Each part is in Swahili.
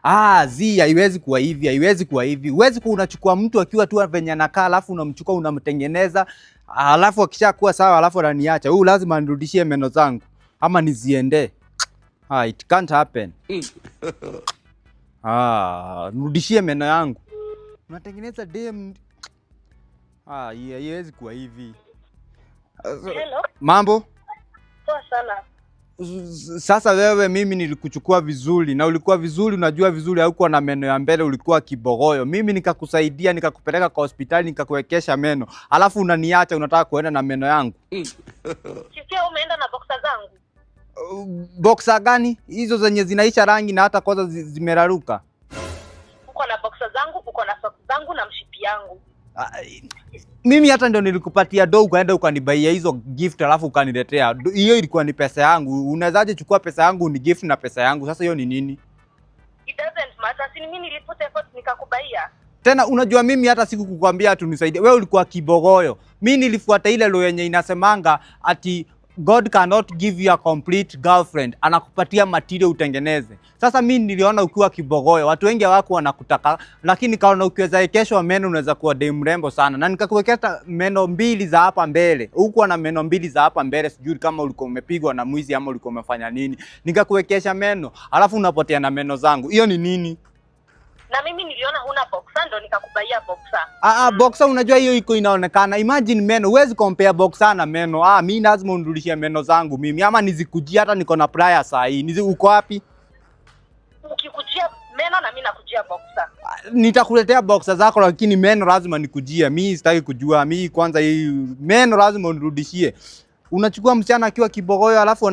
Haiwezi kuwa hivi, haiwezi kuwa hivi. Huwezi kuwa unachukua mtu akiwa tu venye anakaa, alafu unamchukua unamtengeneza, alafu akishakuwa sawa, alafu ananiacha. Huyu lazima nirudishie meno zangu ama niziende. It can't happen. Nirudishie meno yangu. Unatengeneza dem. Haiwezi kuwa hivi. Hello? Mambo? Poa sana. Sasa wewe, mimi nilikuchukua vizuri na ulikuwa vizuri, unajua vizuri, haukuwa na meno ya mbele, ulikuwa kibogoyo. Mimi nikakusaidia, nikakupeleka kwa hospitali, nikakuwekesha meno, alafu unaniacha, unataka kuenda na meno yangu. Sikia, umeenda na boxer zangu. Boxer gani? Hizo zenye zinaisha rangi na hata kwanza zimeraruka. Uko na boxer zangu, uko na socks zangu na mshipi yangu. Mimi hata ndio nilikupatia dough ukaenda ukanibaia hizo gift, alafu ukaniletea. Hiyo ilikuwa ni pesa yangu. Unawezaje chukua pesa yangu ni gift na pesa yangu? Sasa hiyo ni nini? It doesn't matter. Si mimi nilipata effort nikakubaia. Tena unajua mimi hata siku kukwambia tu nisaidie. Wewe ulikuwa kibogoyo. Mimi nilifuata ile law yenye inasemanga ati God cannot give you a complete girlfriend. Anakupatia material utengeneze. Sasa mimi niliona ukiwa kibogoyo, watu wengi hawako wanakutaka, lakini kaona ukiweza kesho meno unaweza kuwa dem mrembo sana. Na nikakuwekea meno mbili za hapa mbele. Huko na meno mbili za hapa mbele, sijui kama ulikuwa umepigwa na mwizi ama ulikuwa umefanya nini. Nikakuwekesha meno, alafu unapotea na meno zangu. Hiyo ni nini? Na mimi niliona huna boxer ndo nikakubaia boxer. Boxer unajua hiyo iko inaonekana. Imagine meno, huwezi compare boxer na meno. Mimi lazima unirudishie meno zangu mimi ama nizikujia, hata niko na plier saa hii. Uko wapi? Ukikujia meno na mimi nakujia boxer. Nitakuletea boxer zako, lakini meno lazima nikujia. Mimi sitaki kujua. Mimi kwanza hii meno lazima unirudishie. Unachukua msichana akiwa kibogoyo, alafu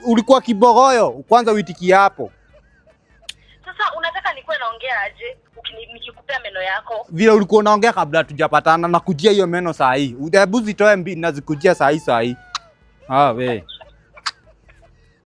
ulikuwa kibogoyo. Kwanza uitikie hapo. Sasa unataka nikuwe naongea aje nikikupea meno yako? Vile ulikuwa unaongea kabla hatujapatana, nakujia hiyo meno saa hii. Hebu zitoe mbili na zikujia saa hii. We.